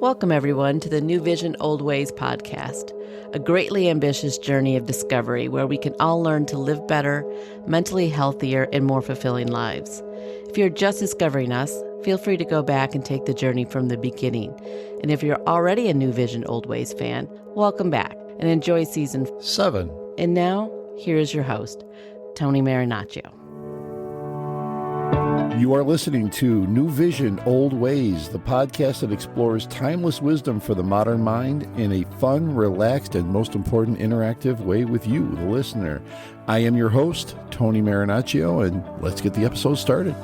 Welcome, everyone, to the NewVision, OldWays podcast, a greatly ambitious journey of discovery where we can all learn to live better, mentally healthier, and more fulfilling lives. If you're just discovering us, feel free to go back and take the journey from the beginning. And if you're already a NewVision, OldWays fan, welcome back and enjoy season 7. And now, here is your host, Tony Marinaccio. You are listening to NewVision, OldWays, the podcast that explores timeless wisdom for the modern mind in a fun, relaxed, and most important, interactive way with you, the listener. I am your host, Tony Marinaccio, and let's get the episode started.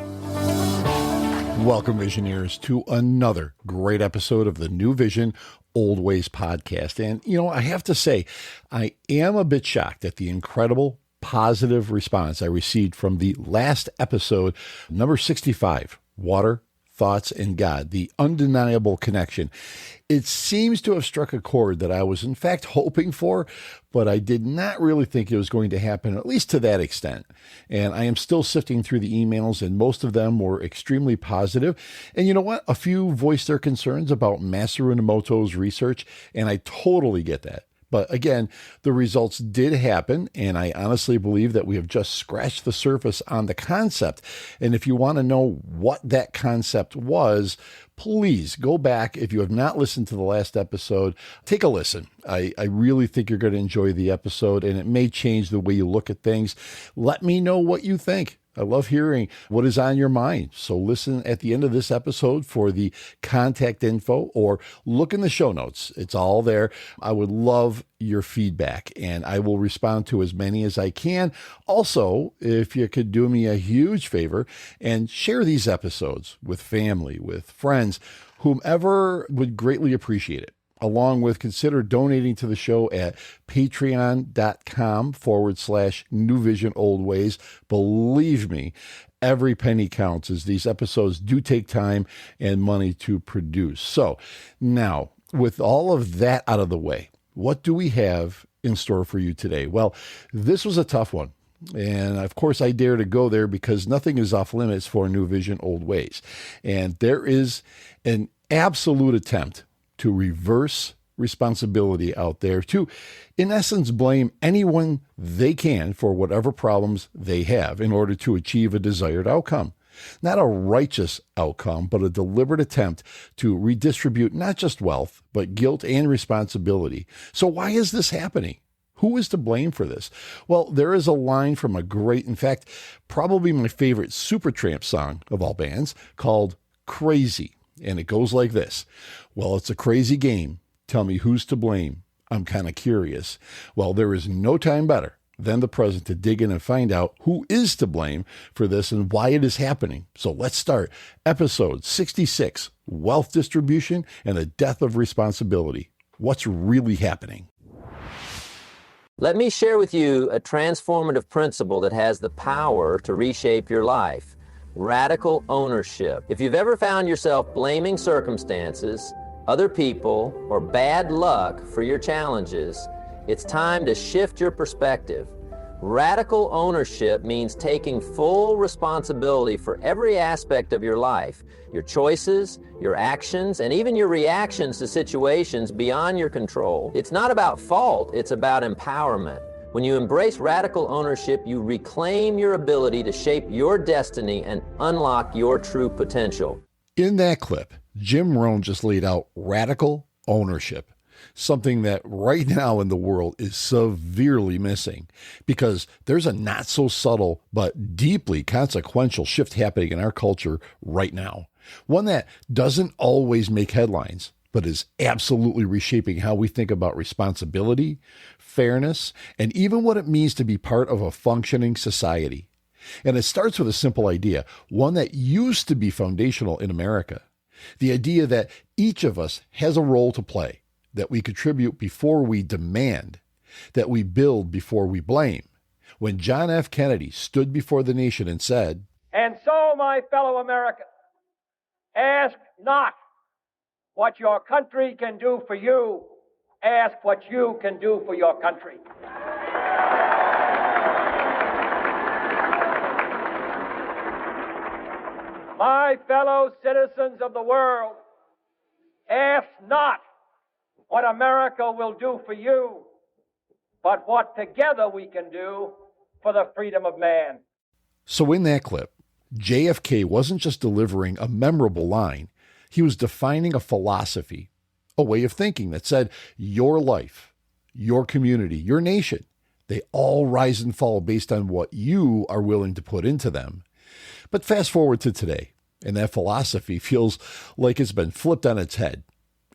Welcome, Visioneers, to another great episode of the NewVision, OldWays podcast. And, I have to say, I am a bit shocked at the incredible positive response I received from the last episode, number 65, Water, Thoughts, and God, the undeniable connection. It seems to have struck a chord that I was in fact hoping for, but I did not really think it was going to happen, at least to that extent. And I am still sifting through the emails, and most of them were extremely positive. And you know what? A few voiced their concerns about Masaru Emoto's research, and I totally get that. But again, the results did happen, and I honestly believe that we have just scratched the surface on the concept. And if you want to know what that concept was, please go back. If you have not listened to the last episode, take a listen. I really think you're going to enjoy the episode, and it may change the way you look at things. Let me know what you think. I love hearing what is on your mind. So listen at the end of this episode for the contact info, or look in the show notes. It's all there. I would love your feedback, and I will respond to as many as I can. Also, if you could do me a huge favor and share these episodes with family, with friends, whomever would greatly appreciate it. Along with consider donating to the show at patreon.com/NewVision OldWays. Believe me, every penny counts, as these episodes do take time and money to produce. So now, with all of that out of the way, what do we have in store for you today? Well, this was a tough one. And of course, I dare to go there because nothing is off limits for NewVision OldWays. And there is an absolute attempt to reverse responsibility out there, to, in essence, blame anyone they can for whatever problems they have in order to achieve a desired outcome. Not a righteous outcome, but a deliberate attempt to redistribute not just wealth, but guilt and responsibility. So why is this happening? Who is to blame for this? Well, there is a line from a great, in fact, probably my favorite Supertramp song of all bands, called Crazy. And it goes like this. Well, it's a crazy game. Tell me who's to blame. I'm kind of curious. Well, there is no time better than the present to dig in and find out who is to blame for this and why it is happening. So let's start episode 66, Wealth Distribution and the Death of Responsibility. What's really happening? Let me share with you a transformative principle that has the power to reshape your life. Radical ownership. If you've ever found yourself blaming circumstances, other people, or bad luck for your challenges, it's time to shift your perspective. Radical ownership means taking full responsibility for every aspect of your life, your choices, your actions, and even your reactions to situations beyond your control. It's not about fault, it's about empowerment. When you embrace radical ownership, you reclaim your ability to shape your destiny and unlock your true potential. In that clip, Jim Rohn just laid out radical ownership, something that right now in the world is severely missing, because there's a not so subtle but deeply consequential shift happening in our culture right now. One that doesn't always make headlines, but is absolutely reshaping how we think about responsibility, fairness, and even what it means to be part of a functioning society. And it starts with a simple idea, one that used to be foundational in America. The idea that each of us has a role to play, that we contribute before we demand, that we build before we blame. When John F. Kennedy stood before the nation and said, "And so, my fellow Americans, ask not what your country can do for you, ask what you can do for your country." My fellow citizens of the world, ask not what America will do for you, but what together we can do for the freedom of man. So in that clip, JFK wasn't just delivering a memorable line, he was defining a philosophy, a way of thinking that said your life, your community, your nation, they all rise and fall based on what you are willing to put into them. But fast forward to today, and that philosophy feels like it's been flipped on its head.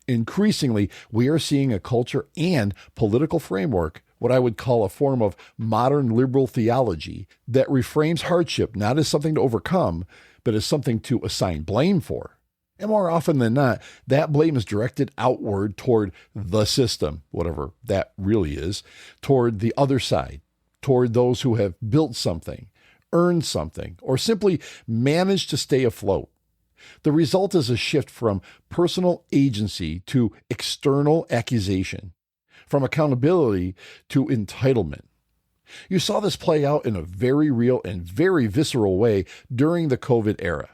Increasingly, we are seeing a culture and political framework, what I would call a form of modern liberal theology, that reframes hardship not as something to overcome, but as something to assign blame for. And more often than not, that blame is directed outward toward the system, whatever that really is, toward the other side, toward those who have built something, earned something, or simply managed to stay afloat. The result is a shift from personal agency to external accusation, from accountability to entitlement. You saw this play out in a very real and very visceral way during the COVID era.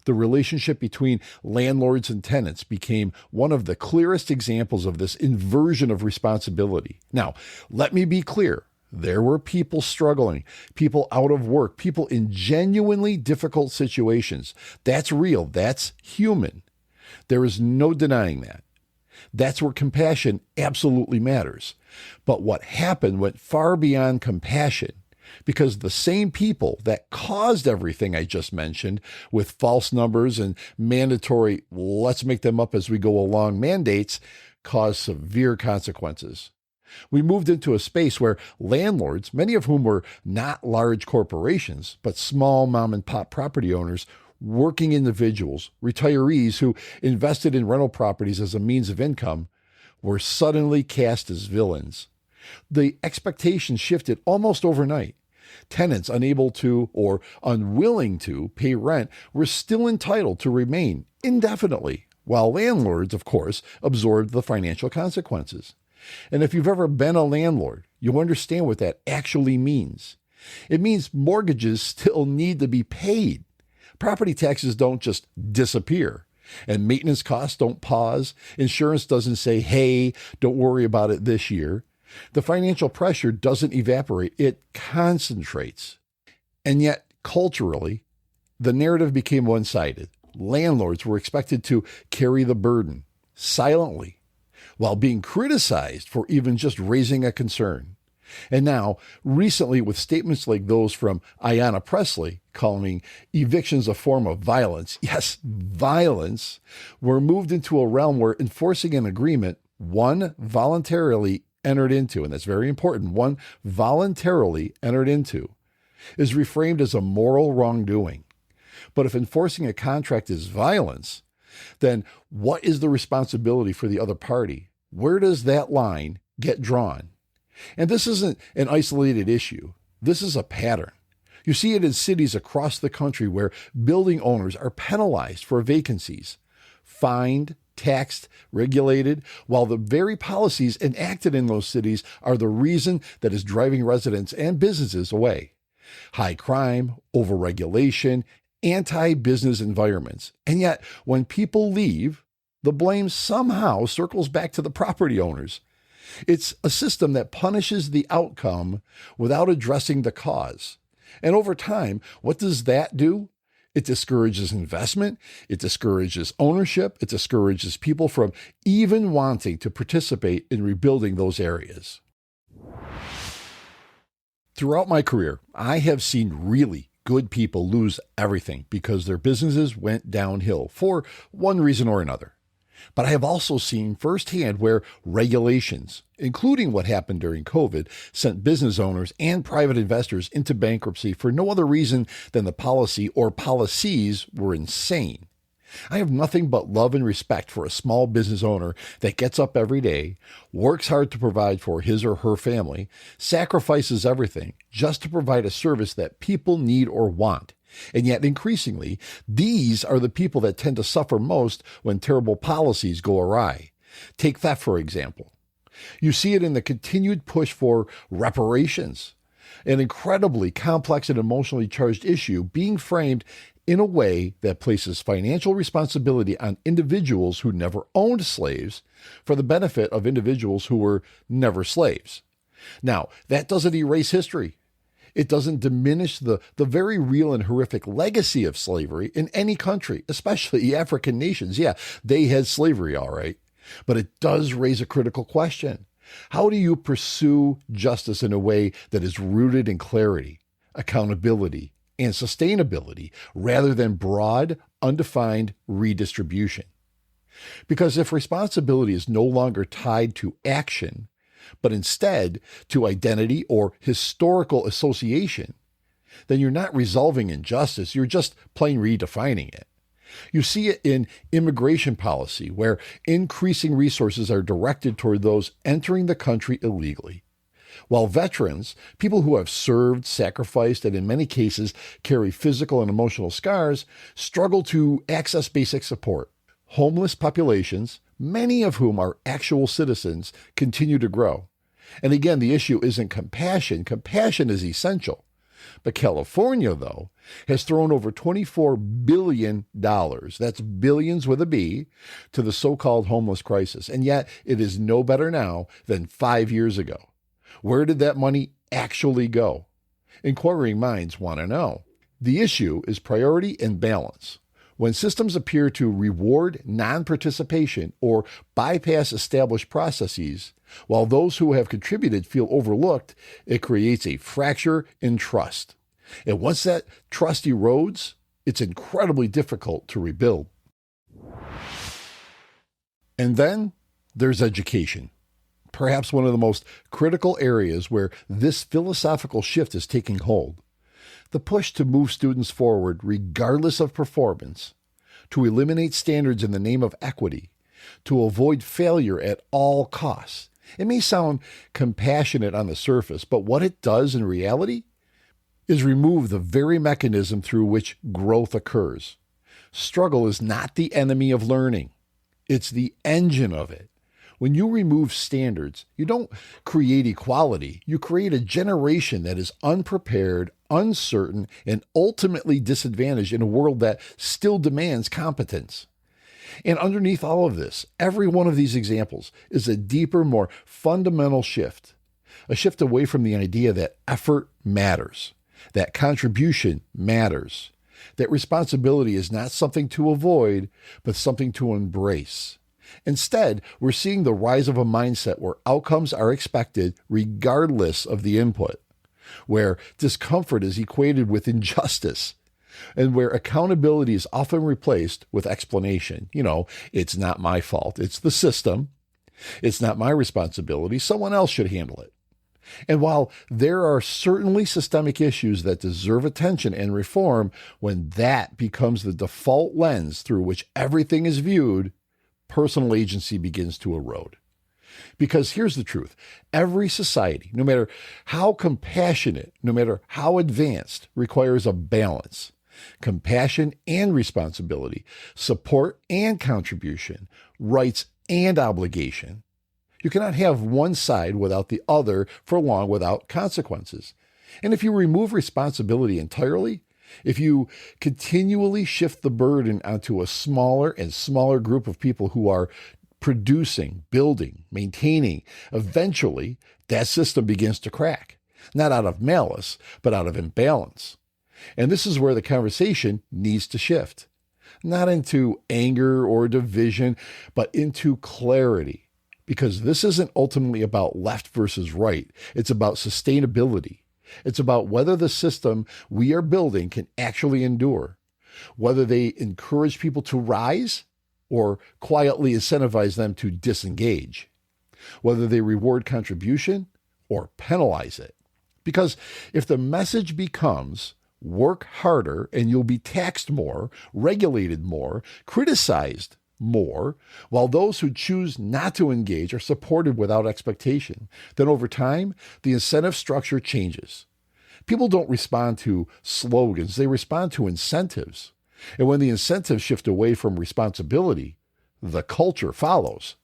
The relationship between landlords and tenants became one of the clearest examples of this inversion of responsibility. Now, let me be clear. There were people struggling, people out of work, people in genuinely difficult situations. That's real. That's human. There is no denying that. That's where compassion absolutely matters. But what happened went far beyond compassion, because the same people that caused everything I just mentioned with false numbers and mandatory let's make them up as we go along mandates caused severe consequences. We moved into a space where landlords, many of whom were not large corporations, but small mom and pop property owners, working individuals, retirees who invested in rental properties as a means of income, were suddenly cast as villains. The expectations shifted almost overnight. Tenants unable to or unwilling to pay rent were still entitled to remain indefinitely, while landlords, of course, absorbed the financial consequences. And if you've ever been a landlord, you'll understand what that actually means. It means mortgages still need to be paid. Property taxes don't just disappear, and maintenance costs don't pause. Insurance doesn't say, hey, don't worry about it this year. The financial pressure doesn't evaporate, it concentrates. And yet, culturally, the narrative became one-sided. Landlords were expected to carry the burden silently, while being criticized for even just raising a concern. And now, recently, with statements like those from Ayanna Pressley calling evictions a form of violence, yes, violence, we're moved into a realm where enforcing an agreement, one voluntarily entered into, and that's very important, one voluntarily entered into, is reframed as a moral wrongdoing. But if enforcing a contract is violence, then what is the responsibility for the other party? Where does that line get drawn? And this isn't an isolated issue. This is a pattern. You see it in cities across the country where building owners are penalized for vacancies, fined, taxed, regulated, while the very policies enacted in those cities are the reason that is driving residents and businesses away. High crime, overregulation, anti-business environments. And yet, when people leave, the blame somehow circles back to the property owners. It's a system that punishes the outcome without addressing the cause. And over time, what does that do? It discourages investment, it discourages ownership, it discourages people from even wanting to participate in rebuilding those areas. Throughout my career, I have seen really good people lose everything because their businesses went downhill for one reason or another. But I have also seen firsthand where regulations, including what happened during COVID, sent business owners and private investors into bankruptcy for no other reason than the policy or policies were insane. I have nothing but love and respect for a small business owner that gets up every day, works hard to provide for his or her family, sacrifices everything just to provide a service that people need or want. And yet, increasingly, these are the people that tend to suffer most when terrible policies go awry. Take theft, for example. You see it in the continued push for reparations, an incredibly complex and emotionally charged issue being framed in a way that places financial responsibility on individuals who never owned slaves for the benefit of individuals who were never slaves. Now, that doesn't erase history. It doesn't diminish the very real and horrific legacy of slavery in any country, especially African nations. Yeah, they had slavery, all right. But it does raise a critical question. How do you pursue justice in a way that is rooted in clarity, accountability, and sustainability rather than broad, undefined redistribution? Because if responsibility is no longer tied to action, but instead to identity or historical association, then you're not resolving injustice, you're just plain redefining it. You see it in immigration policy, where increasing resources are directed toward those entering the country illegally, while veterans, people who have served, sacrificed, and in many cases carry physical and emotional scars, struggle to access basic support. Homeless populations, many of whom are actual citizens, continue to grow. And again, the issue isn't compassion. Compassion is essential. But California, though, has thrown over $24 billion, that's billions with a B, to the so-called homeless crisis. And yet it is no better now than 5 years ago. Where did that money actually go? Inquiring minds want to know. The issue is priority and balance. When systems appear to reward non-participation or bypass established processes, while those who have contributed feel overlooked, it creates a fracture in trust. And once that trust erodes, it's incredibly difficult to rebuild. And then there's education, perhaps one of the most critical areas where this philosophical shift is taking hold. The push to move students forward regardless of performance, to eliminate standards in the name of equity, to avoid failure at all costs. It may sound compassionate on the surface, but what it does in reality is remove the very mechanism through which growth occurs. Struggle is not the enemy of learning. It's the engine of it. When you remove standards, you don't create equality. You create a generation that is unprepared, uncertain, and ultimately disadvantaged in a world that still demands competence. And underneath all of this, every one of these examples is a deeper, more fundamental shift. A shift away from the idea that effort matters, that contribution matters, that responsibility is not something to avoid, but something to embrace. Instead, we're seeing the rise of a mindset where outcomes are expected regardless of the input, where discomfort is equated with injustice, and where accountability is often replaced with explanation. It's not my fault. It's the system. It's not my responsibility. Someone else should handle it. And while there are certainly systemic issues that deserve attention and reform, when that becomes the default lens through which everything is viewed, personal agency begins to erode. Because here's the truth. Every society, no matter how compassionate, no matter how advanced, requires a balance. Compassion and responsibility, support and contribution, rights and obligation. You cannot have one side without the other for long without consequences. And if you remove responsibility entirely, if you continually shift the burden onto a smaller and smaller group of people who are producing, building, maintaining, eventually that system begins to crack, not out of malice, but out of imbalance. And this is where the conversation needs to shift, not into anger or division, but into clarity, because this isn't ultimately about left versus right. It's about sustainability. It's about whether the system we are building can actually endure, whether they encourage people to rise or quietly incentivize them to disengage, whether they reward contribution or penalize it. Because if the message becomes work harder and you'll be taxed more, regulated more, criticized more, while those who choose not to engage are supported without expectation, then over time, the incentive structure changes. People don't respond to slogans, they respond to incentives. And when the incentives shift away from responsibility, the culture follows.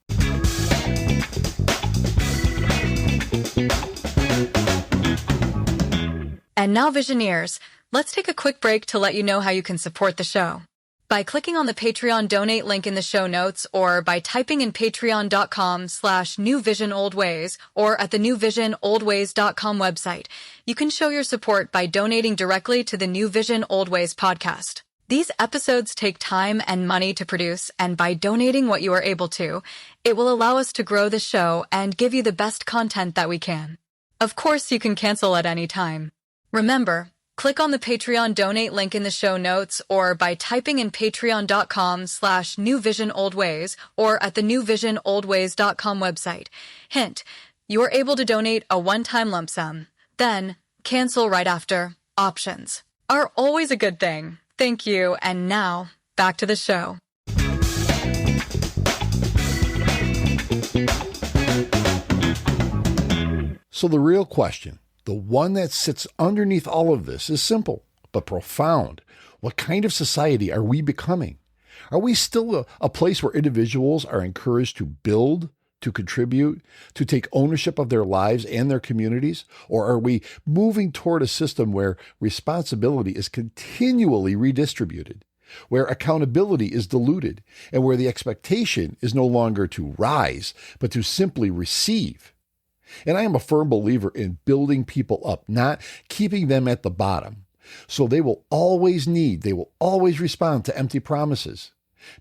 And now, Visioneers, Let's take a quick break to let you know how you can support the show. By clicking on the Patreon donate link in the show notes, or by typing in patreon.com/NewVisionOldWays or at the NewVisionOldWays.com website, you can show your support by donating directly to the New Vision Old Ways podcast. These episodes take time and money to produce, and by donating what you are able to, it will allow us to grow the show and give you the best content that we can. Of course, you can cancel at any time. Remember, click on the Patreon donate link in the show notes, or by typing in patreon.com/NewVisionOldWays or at the NewVisionOldWays.com website. Hint, you are able to donate a one-time lump sum. Then, cancel right after. Options are always a good thing. Thank you, and now, back to the show. So the real question, the one that sits underneath all of this, is simple but profound. What kind of society are we becoming? Are we still a place where individuals are encouraged to build, to contribute, to take ownership of their lives and their communities? Or are we moving toward a system where responsibility is continually redistributed, where accountability is diluted, and where the expectation is no longer to rise, but to simply receive? And I am a firm believer in building people up, not keeping them at the bottom. So they will always respond to empty promises.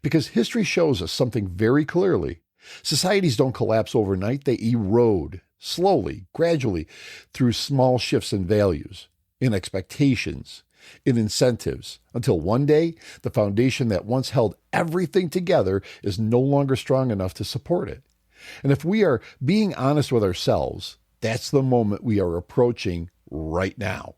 Because history shows us something very clearly. Societies don't collapse overnight. They erode slowly, gradually, through small shifts in values, in expectations, in incentives, until one day, the foundation that once held everything together is no longer strong enough to support it. And if we are being honest with ourselves, that's the moment we are approaching right now.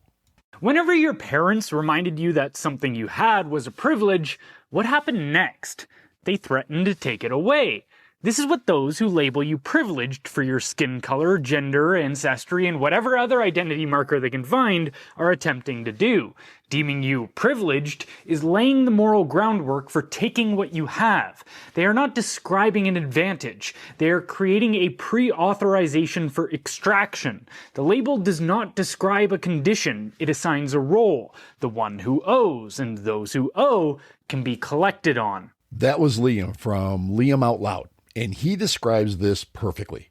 Whenever your parents reminded you that something you had was a privilege, what happened next? They threatened to take it away. This is what those who label you privileged for your skin color, gender, ancestry, and whatever other identity marker they can find are attempting to do. Deeming you privileged is laying the moral groundwork for taking what you have. They are not describing an advantage. They are creating a pre-authorization for extraction. The label does not describe a condition. It assigns a role, the one who owes, and those who owe can be collected on. That was Liam from Liam Out Loud. And he describes this perfectly.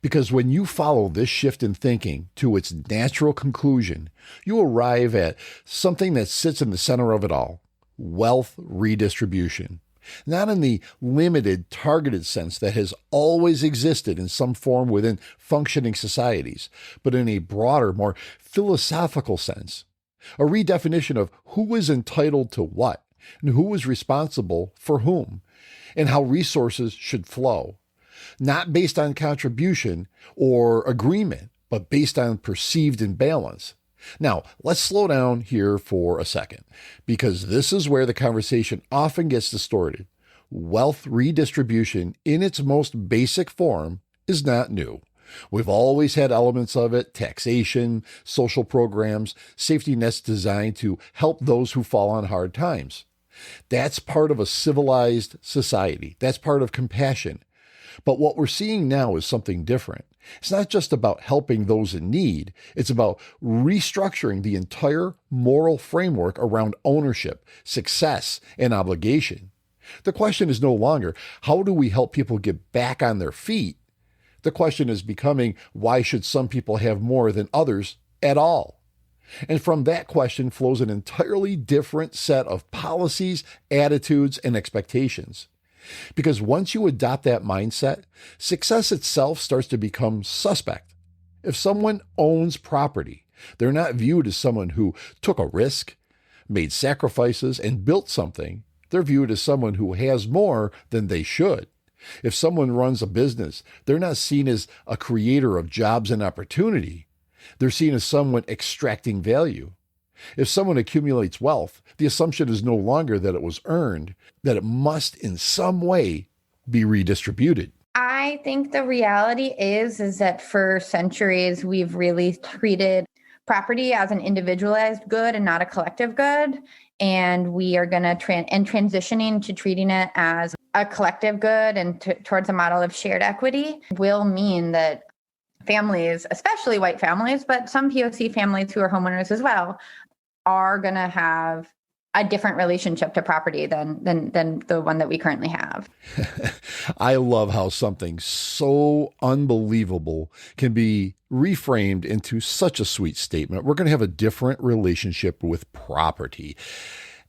Because when you follow this shift in thinking to its natural conclusion, you arrive at something that sits in the center of it all: wealth redistribution. Not in the limited, targeted sense that has always existed in some form within functioning societies, but in a broader, more philosophical sense. A redefinition of who is entitled to what, and who is responsible for whom, and how resources should flow, not based on contribution or agreement, but based on perceived imbalance. Now, let's slow down here for a second, because this is where the conversation often gets distorted. Wealth redistribution in its most basic form is not new. We've always had elements of it: taxation, social programs, safety nets designed to help those who fall on hard times. That's part of a civilized society. That's part of compassion. But what we're seeing now is something different. It's not just about helping those in need. It's about restructuring the entire moral framework around ownership, success, and obligation. The question is no longer, how do we help people get back on their feet? The question is becoming, why should some people have more than others at all? And from that question flows an entirely different set of policies, attitudes, and expectations. Because once you adopt that mindset, success itself starts to become suspect. If someone owns property, they're not viewed as someone who took a risk, made sacrifices, and built something. They're viewed as someone who has more than they should. If someone runs a business, they're not seen as a creator of jobs and opportunity. They're seen as someone extracting value. If someone accumulates wealth, the assumption is no longer that it was earned, that it must in some way be redistributed. I think the reality is that for centuries, we've really treated property as an individualized good and not a collective good. And we are going to transitioning to treating it as a collective good and towards a model of shared equity will mean that families, especially white families, but some POC families who are homeowners as well, are going to have a different relationship to property than the one that we currently have. I love how something so unbelievable can be reframed into such a sweet statement. We're going to have a different relationship with property.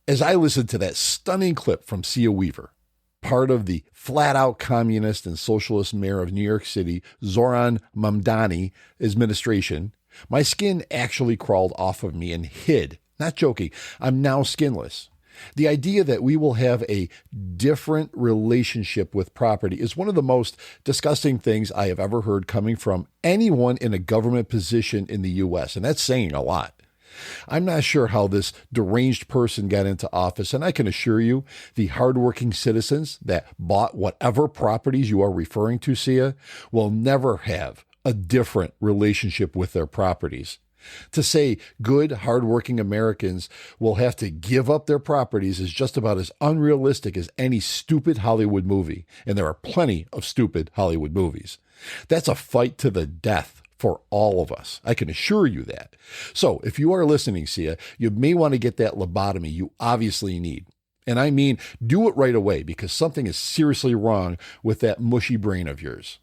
As I listened to that stunning clip from Sia Weaver, part of the flat-out communist and socialist mayor of New York City, Zoran Mamdani administration, my skin actually crawled off of me and hid. Not joking. I'm now skinless. The idea that we will have a different relationship with property is one of the most disgusting things I have ever heard coming from anyone in a government position in the U.S., and that's saying a lot. I'm not sure how this deranged person got into office, and I can assure you the hardworking citizens that bought whatever properties you are referring to, Sia, will never have a different relationship with their properties. To say good, hardworking Americans will have to give up their properties is just about as unrealistic as any stupid Hollywood movie, and there are plenty of stupid Hollywood movies. That's a fight to the death for all of us. I can assure you that. So if you are listening, Sia, you may want to get that lobotomy you obviously need. And I mean, do it right away, because something is seriously wrong with that mushy brain of yours.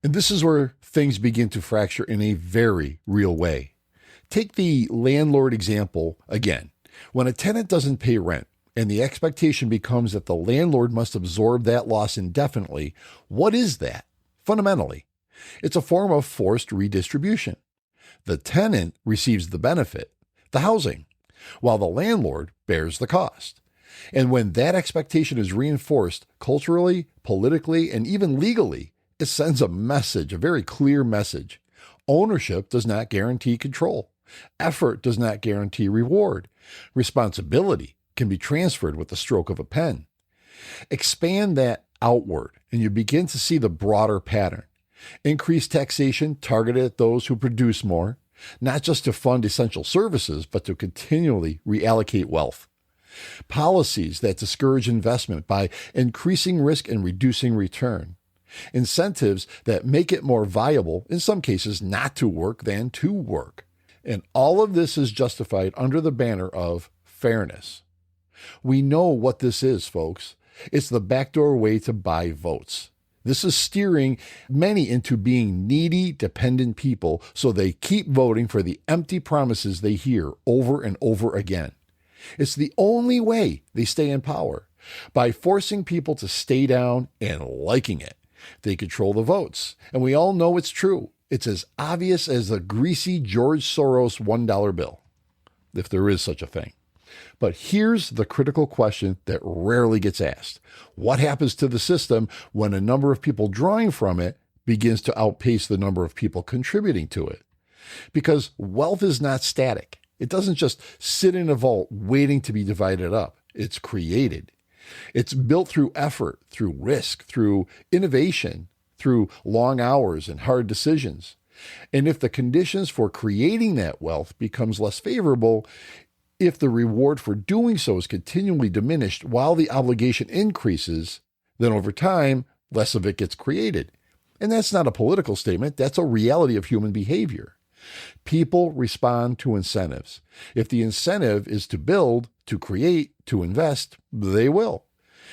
And this is where things begin to fracture in a very real way. Take the landlord example again. When a tenant doesn't pay rent, and the expectation becomes that the landlord must absorb that loss indefinitely, what is that? Fundamentally, it's a form of forced redistribution. The tenant receives the benefit, the housing, while the landlord bears the cost. And when that expectation is reinforced culturally, politically, and even legally, it sends a message, a very clear message. Ownership does not guarantee control. Effort does not guarantee reward. Responsibility can be transferred with the stroke of a pen. Expand that outward, and you begin to see the broader pattern. Increased taxation targeted at those who produce more, not just to fund essential services, but to continually reallocate wealth. Policies that discourage investment by increasing risk and reducing return. Incentives that make it more viable, in some cases, not to work than to work. And all of this is justified under the banner of fairness. We know what this is, folks. It's the backdoor way to buy votes. This is steering many into being needy, dependent people so they keep voting for the empty promises they hear over and over again. It's the only way they stay in power, by forcing people to stay down and liking it. They control the votes, and we all know it's true. It's as obvious as the greasy George Soros $1 bill, if there is such a thing. But here's the critical question that rarely gets asked. What happens to the system when a number of people drawing from it begins to outpace the number of people contributing to it? Because wealth is not static. It doesn't just sit in a vault waiting to be divided up. It's created. It's built through effort, through risk, through innovation, through long hours and hard decisions. And if the conditions for creating that wealth becomes less favorable, if the reward for doing so is continually diminished while the obligation increases, then over time, less of it gets created. And that's not a political statement. That's a reality of human behavior. People respond to incentives. If the incentive is to build, to create, to invest, they will.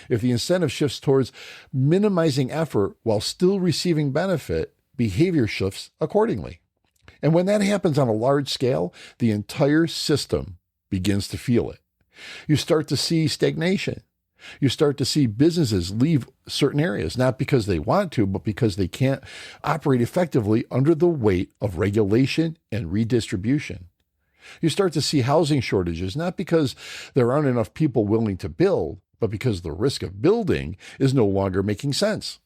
If the incentive shifts towards minimizing effort while still receiving benefit, behavior shifts accordingly. And when that happens on a large scale, the entire system begins to feel it. You start to see stagnation. You start to see businesses leave certain areas, not because they want to, but because they can't operate effectively under the weight of regulation and redistribution. You start to see housing shortages, not because there aren't enough people willing to build, but because the risk of building is no longer making sense.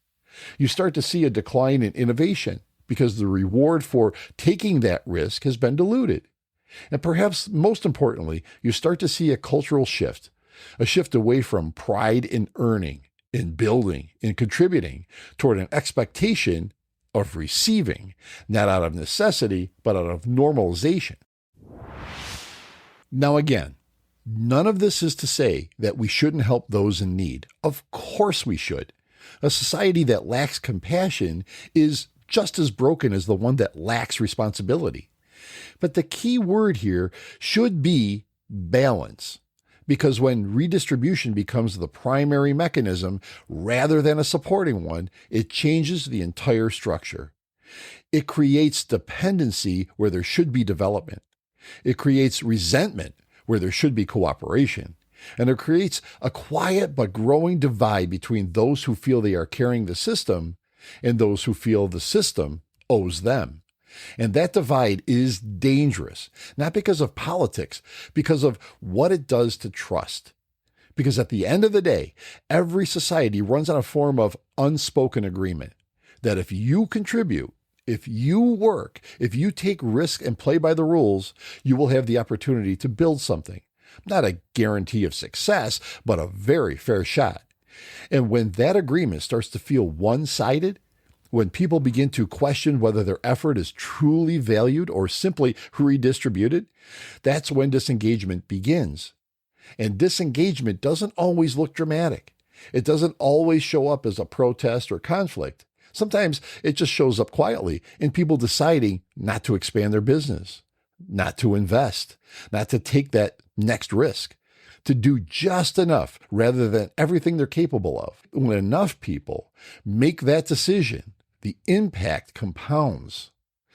You start to see a decline in innovation because the reward for taking that risk has been diluted. And perhaps most importantly, you start to see a cultural shift, a shift away from pride in earning, in building, in contributing, toward an expectation of receiving, not out of necessity, but out of normalization. Now again, none of this is to say that we shouldn't help those in need. Of course we should. A society that lacks compassion is just as broken as the one that lacks responsibility. But the key word here should be balance. Because when redistribution becomes the primary mechanism rather than a supporting one, it changes the entire structure. It creates dependency where there should be development. It creates resentment where there should be cooperation. And it creates a quiet but growing divide between those who feel they are carrying the system and those who feel the system owes them. And that divide is dangerous, not because of politics, because of what it does to trust. Because at the end of the day, every society runs on a form of unspoken agreement that if you contribute, if you work, if you take risk and play by the rules, you will have the opportunity to build something. Not a guarantee of success, but a very fair shot. And when that agreement starts to feel one-sided, when people begin to question whether their effort is truly valued or simply redistributed, that's when disengagement begins. And disengagement doesn't always look dramatic. It doesn't always show up as a protest or conflict. Sometimes it just shows up quietly in people deciding not to expand their business, not to invest, not to take that next risk, to do just enough rather than everything they're capable of. When enough people make that decision, the impact compounds.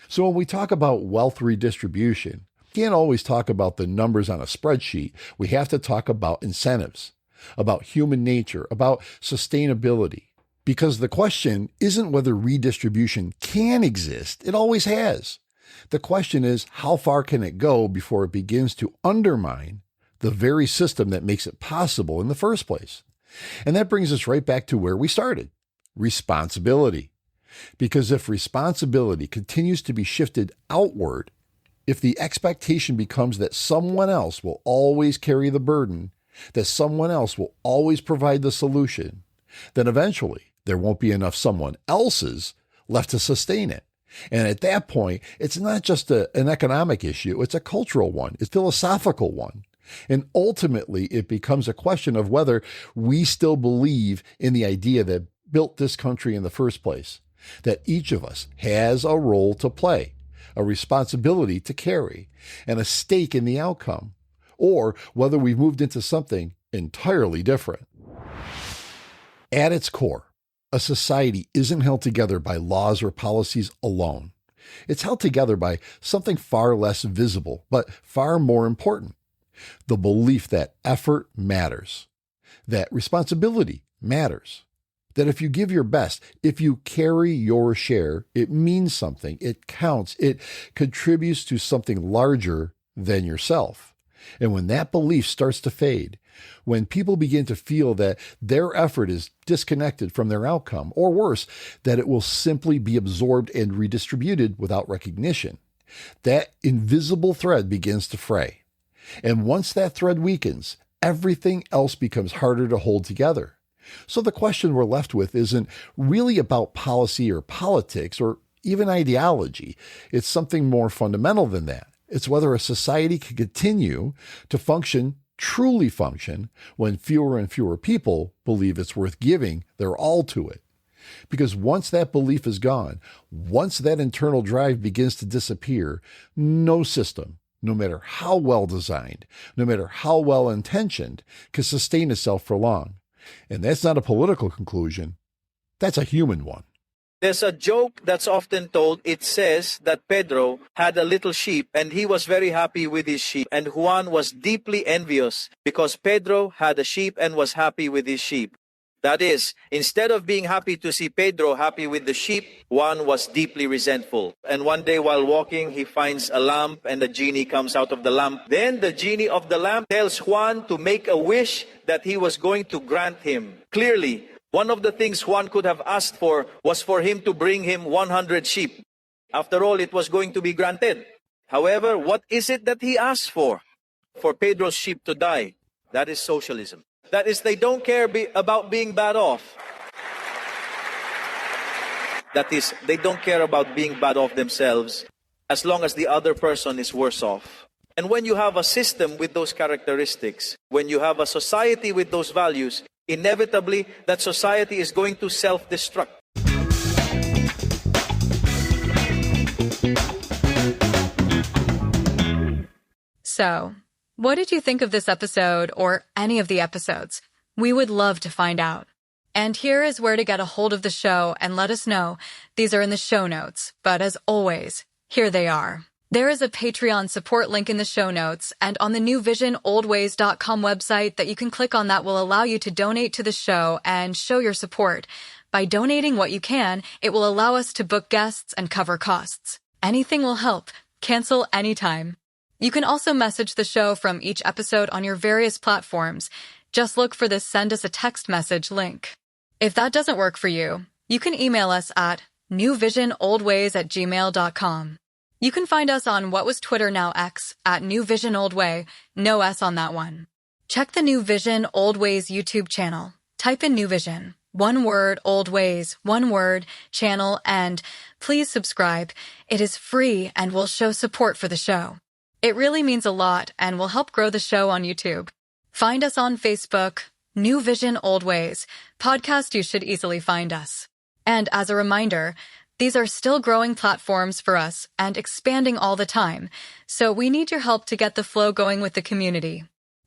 So when we talk about wealth redistribution, we can't always talk about the numbers on a spreadsheet. We have to talk about incentives, about human nature, about sustainability. Because the question isn't whether redistribution can exist. It always has. The question is, how far can it go before it begins to undermine the very system that makes it possible in the first place? And that brings us right back to where we started, responsibility. Because if responsibility continues to be shifted outward, if the expectation becomes that someone else will always carry the burden, that someone else will always provide the solution, then eventually there won't be enough someone else's left to sustain it. And at that point, it's not just an economic issue, it's a cultural one, it's a philosophical one. And ultimately, it becomes a question of whether we still believe in the idea that built this country in the first place, that each of us has a role to play, a responsibility to carry, and a stake in the outcome, or whether we've moved into something entirely different. At its core, a society isn't held together by laws or policies alone. It's held together by something far less visible, but far more important. The belief that effort matters, that responsibility matters, that if you give your best, if you carry your share, it means something, it counts, it contributes to something larger than yourself. And when that belief starts to fade, when people begin to feel that their effort is disconnected from their outcome, or worse, that it will simply be absorbed and redistributed without recognition, that invisible thread begins to fray. And once that thread weakens, everything else becomes harder to hold together. So the question we're left with isn't really about policy or politics or even ideology. It's something more fundamental than that. It's whether a society can continue to function, truly function, when fewer and fewer people believe it's worth giving their all to it. Because once that belief is gone, once that internal drive begins to disappear, no system, no matter how well designed, no matter how well intentioned, can sustain itself for long. And that's not a political conclusion. That's a human one. There's a joke that's often told. It says that Pedro had a little sheep and he was very happy with his sheep. And Juan was deeply envious because Pedro had a sheep and was happy with his sheep. That is, instead of being happy to see Pedro happy with the sheep, Juan was deeply resentful. And one day while walking, he finds a lamp and the genie comes out of the lamp. Then the genie of the lamp tells Juan to make a wish that he was going to grant him. Clearly, one of the things Juan could have asked for was for him to bring him 100 sheep. After all, it was going to be granted. However, what is it that he asked for? For Pedro's sheep to die. That is socialism. That is, they don't care about being bad off. That is, they don't care about being bad off themselves as long as the other person is worse off. And when you have a system with those characteristics, when you have a society with those values, inevitably that society is going to self-destruct. So, what did you think of this episode or any of the episodes? We would love to find out. And here is where to get a hold of the show and let us know. These are in the show notes, but as always, here they are. There is a Patreon support link in the show notes and on the NewVision OldWays.com website that you can click on that will allow you to donate to the show and show your support. By donating what you can, it will allow us to book guests and cover costs. Anything will help. Cancel anytime. You can also message the show from each episode on your various platforms. Just look for the Send Us a Text Message link. If that doesn't work for you, you can email us at newvisionoldways@gmail.com. You can find us on what was Twitter now X at NewVisionOldWay, no S on that one. Check the NewVision OldWays YouTube channel. Type in NewVision, one word, OldWays, one word, channel, and please subscribe. It is free and will show support for the show. It really means a lot and will help grow the show on YouTube. Find us on Facebook, NewVision OldWays, podcast you should easily find us. And as a reminder, these are still growing platforms for us and expanding all the time, so we need your help to get the flow going with the community.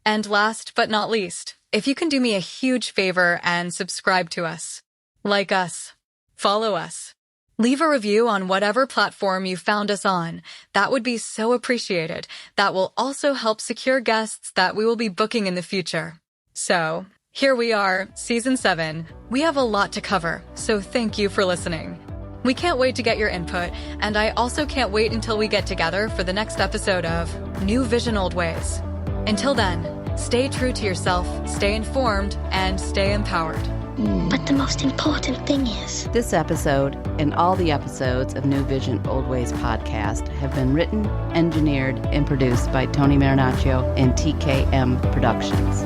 And last but not least, if you can do me a huge favor and subscribe to us, like us, follow us, leave a review on whatever platform you found us on. That would be so appreciated. That will also help secure guests that we will be booking in the future. So, here we are, Season 7. We have a lot to cover, so thank you for listening. We can't wait to get your input, and I also can't wait until we get together for the next episode of NewVision OldWays. Until then, stay true to yourself, stay informed, and stay empowered. But the most important thing is... This episode and all the episodes of NewVision OldWays podcast have been written, engineered, and produced by Tony Marinaccio and TKM Productions.